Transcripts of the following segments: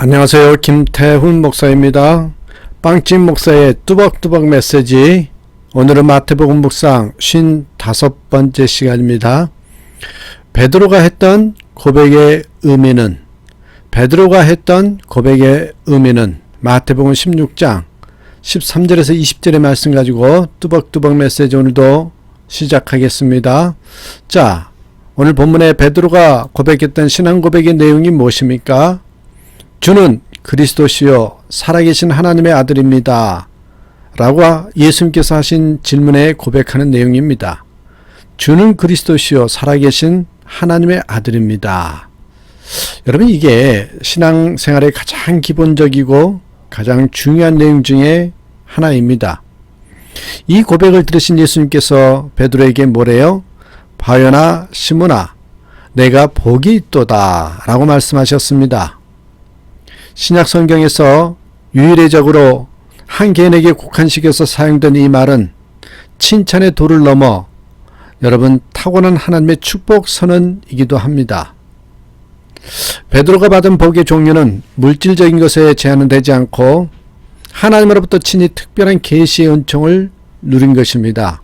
안녕하세요. 김태훈 목사입니다. 빵집 목사의 뚜벅뚜벅 메시지. 오늘은 마태복음 묵상 55번째 시간입니다. 베드로가 했던 고백의 의미는 마태복음 16장 13절에서 20절의 말씀 가지고 뚜벅뚜벅 메시지 오늘도 시작하겠습니다. 자, 오늘 본문에 베드로가 고백했던 신앙 고백의 내용이 무엇입니까? 주는 그리스도시요 살아계신 하나님의 아들입니다. 라고 예수님께서 하신 질문에 고백하는 내용입니다. 주는 그리스도시요 살아계신 하나님의 아들입니다. 여러분, 이게 신앙생활의 가장 기본적이고 가장 중요한 내용 중에 하나입니다. 이 고백을 들으신 예수님께서 베드로에게 뭐래요? 바요나 시몬아, 내가 복이 있도다 라고 말씀하셨습니다. 신약 성경에서 유일적으로 한 개인에게 국한시켜서 사용된 이 말은 칭찬의 도를 넘어 여러분 타고난 하나님의 축복 선언이기도 합니다. 베드로가 받은 복의 종류는 물질적인 것에 제한은 되지 않고 하나님으로부터 친히 특별한 계시의 은총을 누린 것입니다.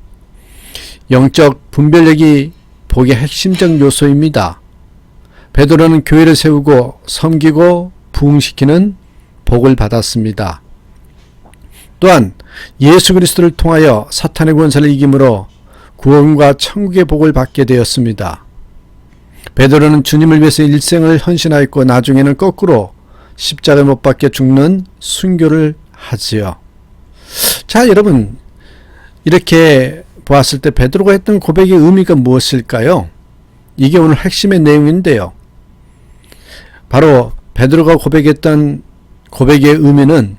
영적 분별력이 복의 핵심적 요소입니다. 베드로는 교회를 세우고 섬기고 부흥시키는 복을 받았습니다. 또한 예수 그리스도를 통하여 사탄의 권세를 이김으로 구원과 천국의 복을 받게 되었습니다. 베드로는 주님을 위해서 일생을 헌신하였고 나중에는 거꾸로 십자가에 못 박혀 죽는 순교를 하지요. 자, 여러분, 이렇게 보았을 때 베드로가 했던 고백의 의미가 무엇일까요? 이게 오늘 핵심의 내용인데요. 바로 베드로가 고백했던 고백의 의미는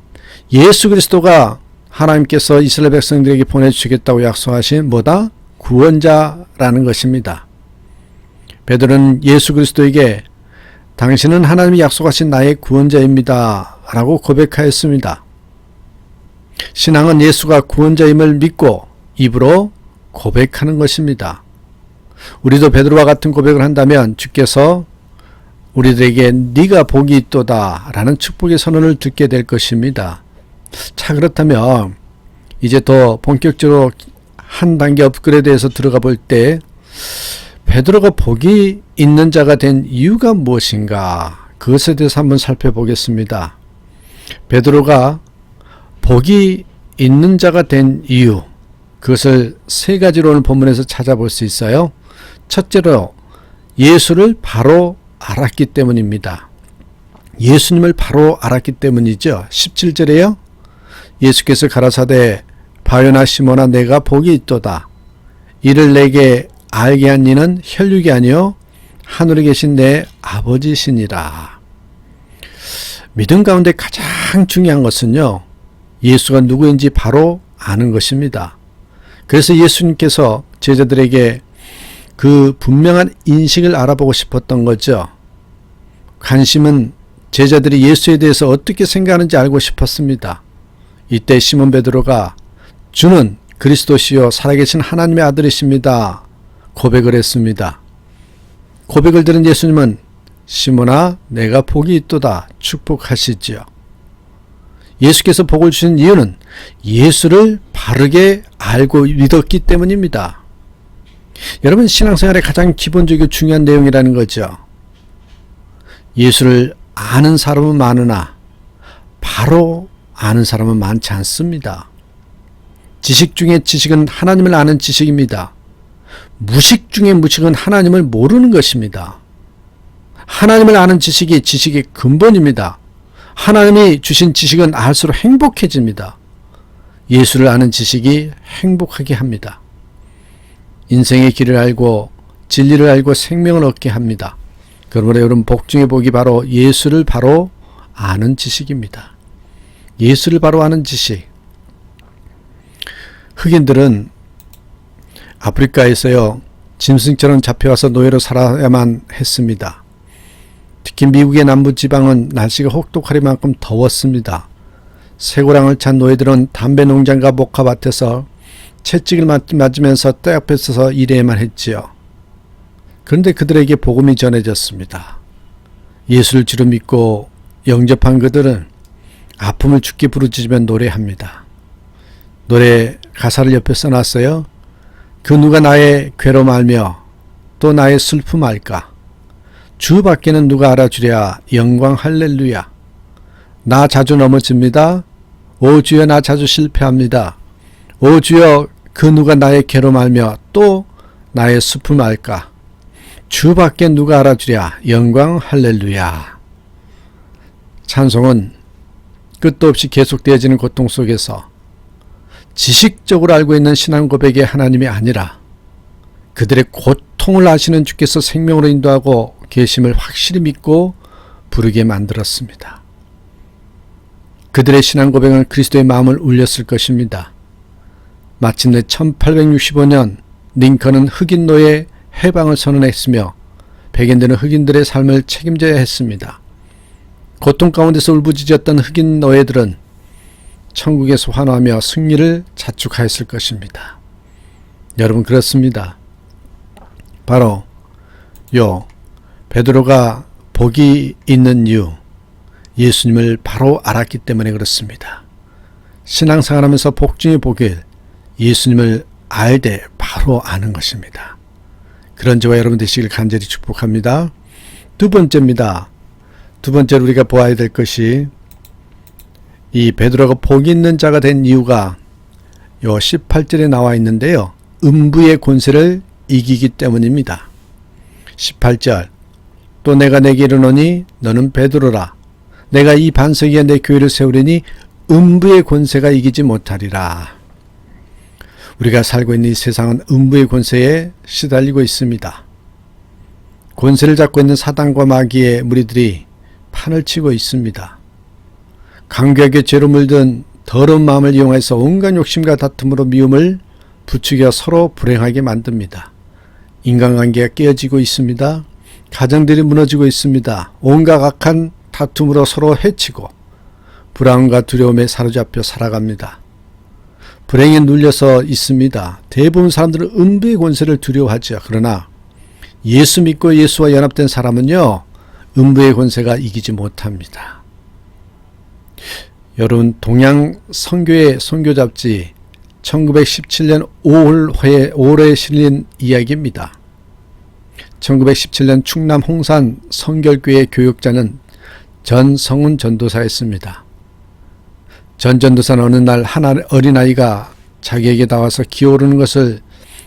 예수 그리스도가 하나님께서 이스라엘 백성들에게 보내주시겠다고 약속하신 뭐다? 구원자라는 것입니다. 베드로는 예수 그리스도에게 당신은 하나님이 약속하신 나의 구원자입니다 라고 고백하였습니다. 신앙은 예수가 구원자임을 믿고 입으로 고백하는 것입니다. 우리도 베드로와 같은 고백을 한다면 주께서 우리들에게 네가 복이 있도다 라는 축복의 선언을 듣게 될 것입니다. 자, 그렇다면 이제 더 본격적으로 한 단계 업그레이드해서 들어가 볼 때 베드로가 복이 있는 자가 된 이유가 무엇인가, 그것에 대해서 한번 살펴보겠습니다. 베드로가 복이 있는 자가 된 이유, 그것을 세 가지로 오늘 본문에서 찾아볼 수 있어요. 첫째로 예수를 바로 알았기 때문입니다. 예수님을 바로 알았기 때문이죠. 17절에요. 예수께서 가라사대 바요나 시몬아 내가 복이 있도다. 이를 내게 알게 한 이는 혈육이 아니요 하늘에 계신 내 아버지시니라. 믿음 가운데 가장 중요한 것은요, 예수가 누구인지 바로 아는 것입니다. 그래서 예수님께서 제자들에게 그 분명한 인식을 알아보고 싶었던 거죠. 관심은 제자들이 예수에 대해서 어떻게 생각하는지 알고 싶었습니다. 이때 시몬 베드로가 주는 그리스도시요 살아계신 하나님의 아들이십니다 고백을 했습니다. 고백을 들은 예수님은 시몬아 내가 복이 있도다 축복하시지요. 예수께서 복을 주신 이유는 예수를 바르게 알고 믿었기 때문입니다. 여러분, 신앙생활의 가장 기본적이고 중요한 내용이라는 거죠. 예수를 아는 사람은 많으나 바로 아는 사람은 많지 않습니다. 지식 중에 지식은 하나님을 아는 지식입니다. 무식 중에 무식은 하나님을 모르는 것입니다. 하나님을 아는 지식이 지식의 근본입니다. 하나님이 주신 지식은 알수록 행복해집니다. 예수를 아는 지식이 행복하게 합니다. 인생의 길을 알고 진리를 알고 생명을 얻게 합니다. 그러므로 여러분, 복 중의 복이 바로 예수를 바로 아는 지식입니다. 예수를 바로 아는 지식. 흑인들은 아프리카에서요 짐승처럼 잡혀와서 노예로 살아야만 했습니다. 특히 미국의 남부지방은 날씨가 혹독하리만큼 더웠습니다. 쇠고랑을 찬 노예들은 담배 농장과 목화밭에서 채찍을 맞으면서 떼 앞에 서서 일해야만 했지요. 그런데 그들에게 복음이 전해졌습니다. 예수를 주로 믿고 영접한 그들은 아픔을 죽게 부르짖으며 노래합니다. 노래 가사를 옆에 써놨어요. 그 누가 나의 괴로움 알며 또 나의 슬픔 알까? 주 밖에는 누가 알아주랴. 영광 할렐루야. 나 자주 넘어집니다. 오 주여 나 자주 실패합니다. 오 주여 그 누가 나의 괴로움 알며 또 나의 슬픔 알까? 주 밖에 누가 알아주랴. 영광 할렐루야. 찬송은 끝도 없이 계속되어지는 고통 속에서 지식적으로 알고 있는 신앙 고백의 하나님이 아니라 그들의 고통을 아시는 주께서 생명으로 인도하고 계심을 확실히 믿고 부르게 만들었습니다. 그들의 신앙 고백은 그리스도의 마음을 울렸을 것입니다. 마침내 1865년 링컨은 흑인 노예 해방을 선언했으며 백인들은 흑인들의 삶을 책임져야 했습니다. 고통 가운데서 울부짖었던 흑인 노예들은 천국에서 환호하며 승리를 자축하였을 것입니다. 여러분 그렇습니다. 바로 베드로가 복이 있는 이유, 예수님을 바로 알았기 때문에 그렇습니다. 신앙생활하면서 복 중의 복일, 예수님을 알되 바로 아는 것입니다. 그런 저와 여러분 되시길 간절히 축복합니다. 두 번째입니다. 두 번째로 우리가 보아야 될 것이 이 베드로가 복이 있는 자가 된 이유가 요 18절에 나와 있는데요. 음부의 권세를 이기기 때문입니다. 18절 또 내가 내게 이르노니 너는 베드로라. 내가 이 반석 위에 내 교회를 세우리니 음부의 권세가 이기지 못하리라. 우리가 살고 있는 이 세상은 음부의 권세에 시달리고 있습니다. 권세를 잡고 있는 사단과 마귀의 무리들이 판을 치고 있습니다. 강교하게 죄로 물든 더러운 마음을 이용해서 온갖 욕심과 다툼으로 미움을 부추겨 서로 불행하게 만듭니다. 인간관계가 깨어지고 있습니다. 가정들이 무너지고 있습니다. 온갖 악한 다툼으로 서로 해치고 불안과 두려움에 사로잡혀 살아갑니다. 불행에 눌려서 있습니다. 대부분 사람들은 음부의 권세를 두려워하죠. 그러나 예수 믿고 예수와 연합된 사람은요, 음부의 권세가 이기지 못합니다. 여러분, 동양 선교의 선교 잡지 1917년 5월호에 실린 이야기입니다. 1917년 충남 홍산 성결교회 교육자는 전성훈 전도사였습니다. 전 전도사는 어느 날 한 어린아이가 자기에게 나와서 기어오르는 것을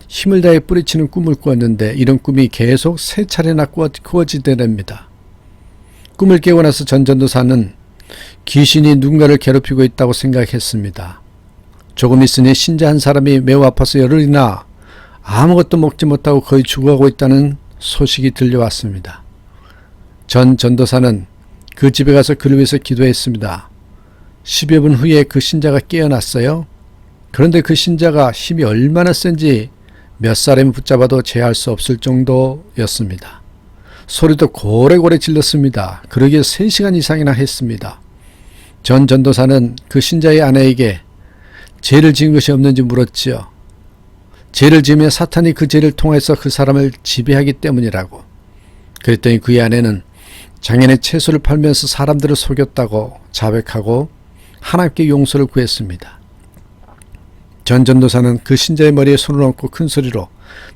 힘을 다해 뿌리치는 꿈을 꾸었는데 이런 꿈이 계속 3차례나 꾸어지더랍니다. 꿈을 깨고 나서 전 전도사는 귀신이 누군가를 괴롭히고 있다고 생각했습니다. 조금 있으니 신자 한 사람이 매우 아파서 열흘이나 아무것도 먹지 못하고 거의 죽어가고 있다는 소식이 들려왔습니다. 전 전도사는 그 집에 가서 그를 위해서 기도했습니다. 10여 분 후에 그 신자가 깨어났어요. 그런데 그 신자가 힘이 얼마나 센지 몇 사람이 붙잡아도 제할 수 없을 정도였습니다. 소리도 고래고래 질렀습니다. 그러기에 3시간 이상이나 했습니다. 전 전도사는 그 신자의 아내에게 죄를 지은 것이 없는지 물었지요. 죄를 지으면 사탄이 그 죄를 통해서 그 사람을 지배하기 때문이라고. 그랬더니 그의 아내는 장인의 채소를 팔면서 사람들을 속였다고 자백하고 하나님께 용서를 구했습니다. 전 전도사는 그 신자의 머리에 손을 얹고 큰 소리로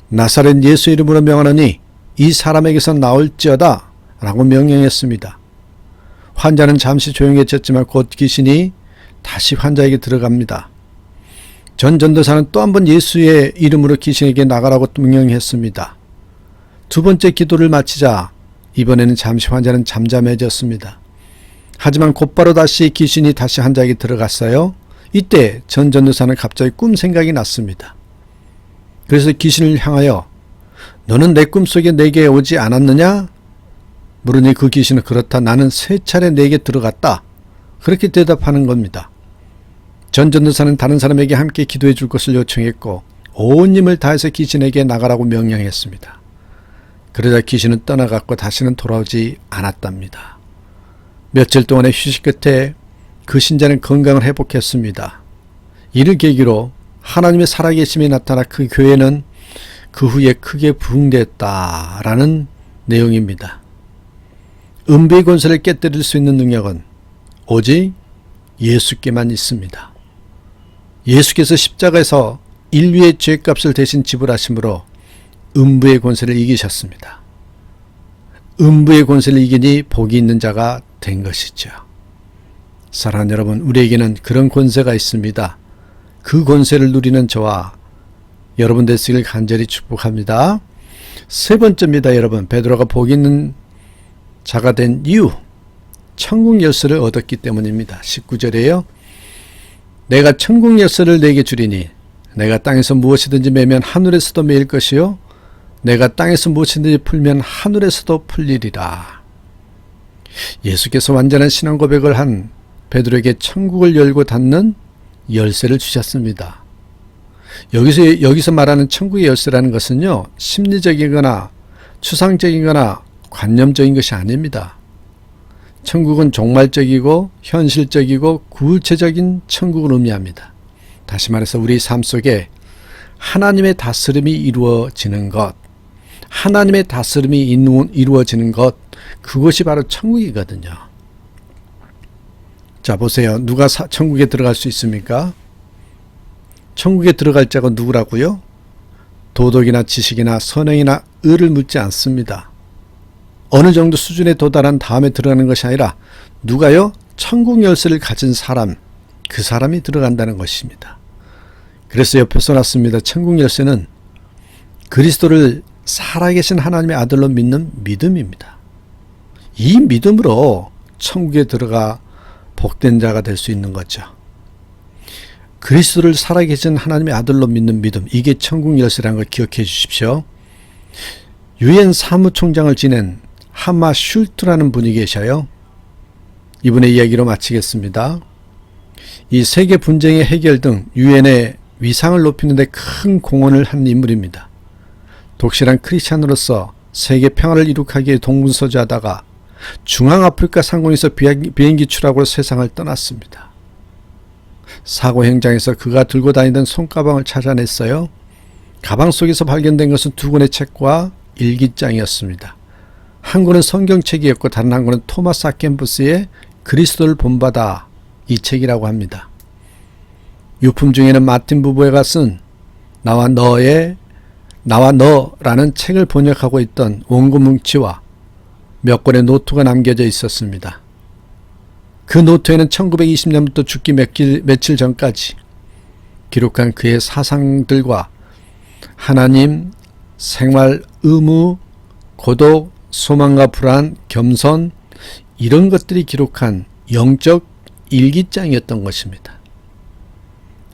나사렛 예수 이름으로 명하노니 이 사람에게서 나올지어다 라고 명령했습니다. 환자는 잠시 조용해졌지만 곧 귀신이 다시 환자에게 들어갑니다. 전 전도사는 또 한 번 예수의 이름으로 귀신에게 나가라고 명령했습니다. 두 번째 기도를 마치자 이번에는 잠시 환자는 잠잠해졌습니다. 하지만 곧바로 다시 귀신이 다시 환자에게 들어갔어요. 이때 전 전도사는 갑자기 꿈 생각이 났습니다. 그래서 귀신을 향하여 너는 내 꿈속에 내게 오지 않았느냐? 물으니 그 귀신은 그렇다. 나는 3차례 내게 들어갔다. 그렇게 대답하는 겁니다. 전 전도사는 다른 사람에게 함께 기도해 줄 것을 요청했고 온 힘을 다해서 귀신에게 나가라고 명령했습니다. 그러자 귀신은 떠나갔고 다시는 돌아오지 않았답니다. 며칠 동안의 휴식 끝에 그 신자는 건강을 회복했습니다. 이를 계기로 하나님의 살아계심이 나타나 그 교회는 그 후에 크게 부흥됐다라는 내용입니다. 음부의 권세를 깨뜨릴 수 있는 능력은 오직 예수께만 있습니다. 예수께서 십자가에서 인류의 죄값을 대신 지불하심으로 음부의 권세를 이기셨습니다. 음부의 권세를 이기니 복이 있는 자가 된 것이죠. 사랑하는 여러분, 우리에게는 그런 권세가 있습니다. 그 권세를 누리는 저와 여러분 되시길 간절히 축복합니다. 세 번째입니다. 여러분, 베드로가 복 있는 자가 된 이유, 천국 열쇠를 얻었기 때문입니다. 19절에요. 내가 천국 열쇠를 내게 주리니 내가 땅에서 무엇이든지 매면 하늘에서도 매일 것이요 내가 땅에서 무엇이든지 풀면 하늘에서도 풀리리라. 예수께서 완전한 신앙 고백을 한 베드로에게 천국을 열고 닫는 열쇠를 주셨습니다. 여기서 말하는 천국의 열쇠라는 것은요, 심리적이거나 추상적이거나 관념적인 것이 아닙니다. 천국은 종말적이고 현실적이고 구체적인 천국을 의미합니다. 다시 말해서 우리 삶 속에 하나님의 다스림이 이루어지는 것, 하나님의 다스림이 이루어지는 것, 그것이 바로 천국이거든요. 자, 보세요. 누가 천국에 들어갈 수 있습니까? 천국에 들어갈 자가 누구라고요? 도덕이나 지식이나 선행이나 의를 묻지 않습니다. 어느 정도 수준에 도달한 다음에 들어가는 것이 아니라 누가요? 천국 열쇠를 가진 사람, 그 사람이 들어간다는 것입니다. 그래서 옆에 써놨습니다. 천국 열쇠는 그리스도를 살아계신 하나님의 아들로 믿는 믿음입니다. 이 믿음으로 천국에 들어가 복된 자가 될 수 있는 거죠. 그리스도를 살아계신 하나님의 아들로 믿는 믿음, 이게 천국 열쇠라는 걸 기억해 주십시오. 유엔 사무총장을 지낸 하마 슐트라는 분이 계셔요. 이분의 이야기로 마치겠습니다. 이 세계 분쟁의 해결 등 유엔의 위상을 높이는 데 큰 공헌을 한 인물입니다. 독실한 크리스찬으로서 세계 평화를 이룩하기 위해 동분서주하다가 중앙아프리카 상공에서 비행기 추락으로 세상을 떠났습니다. 사고 현장에서 그가 들고 다니던 손가방을 찾아냈어요. 가방 속에서 발견된 것은 두 권의 책과 일기장이었습니다. 한 권은 성경책이었고 다른 한 권은 토마스 아켄부스의 그리스도를 본받아, 이 책이라고 합니다. 유품 중에는 마틴 부부에가 쓴 나와 너라는 책을 번역하고 있던 원고 뭉치와 몇 권의 노트가 남겨져 있었습니다. 그 노트에는 1920년부터 죽기 며칠 전까지 기록한 그의 사상들과 하나님, 생활 의무, 고독, 소망과 불안, 겸손, 이런 것들이 기록한 영적 일기장이었던 것입니다.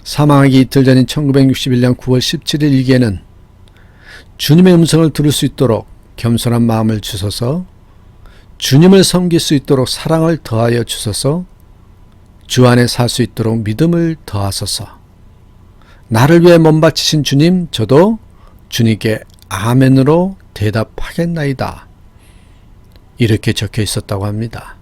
사망하기 이틀 전인 1961년 9월 17일 일기에는 주님의 음성을 들을 수 있도록 겸손한 마음을 주소서, 주님을 섬길 수 있도록 사랑을 더하여 주소서, 주 안에 살 수 있도록 믿음을 더하소서, 나를 위해 몸 바치신 주님, 저도 주님께 아멘으로 대답하겠나이다. 이렇게 적혀 있었다고 합니다.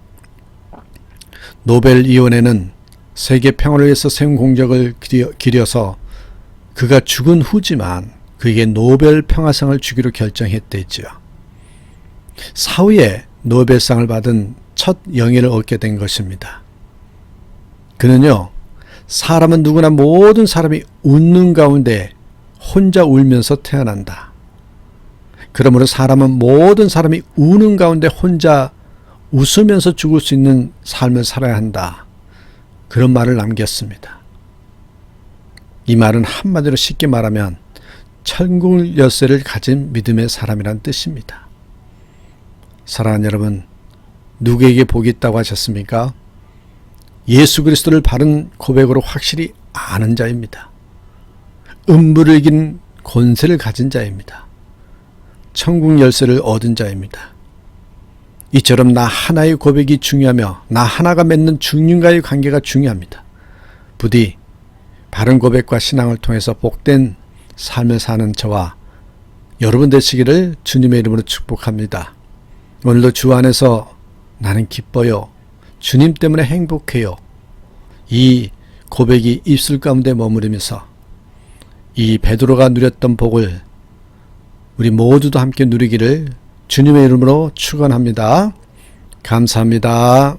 노벨위원회는 세계 평화를 위해서 세운 공적을 기려서 그가 죽은 후지만 그에게 노벨 평화상을 주기로 결정했대지요. 사후에 노벨상을 받은 첫 영예를 얻게 된 것입니다. 그는요, 사람은 누구나 모든 사람이 웃는 가운데 혼자 울면서 태어난다. 그러므로 사람은 모든 사람이 우는 가운데 혼자 웃으면서 죽을 수 있는 삶을 살아야 한다. 그런 말을 남겼습니다. 이 말은 한마디로 쉽게 말하면 천국 열쇠를 가진 믿음의 사람이란 뜻입니다. 사랑하는 여러분, 누구에게 복이 있다고 하셨습니까? 예수 그리스도를 바른 고백으로 확실히 아는 자입니다. 음부를 이긴 권세를 가진 자입니다. 천국 열쇠를 얻은 자입니다. 이처럼 나 하나의 고백이 중요하며 나 하나가 맺는 주님과의 관계가 중요합니다. 부디 바른 고백과 신앙을 통해서 복된 삶을 사는 저와 여러분 되시기를 주님의 이름으로 축복합니다. 오늘도 주 안에서 나는 기뻐요. 주님 때문에 행복해요. 이 고백이 입술 가운데 머무르면서 이 베드로가 누렸던 복을 우리 모두도 함께 누리기를 주님의 이름으로 축원합니다. 감사합니다.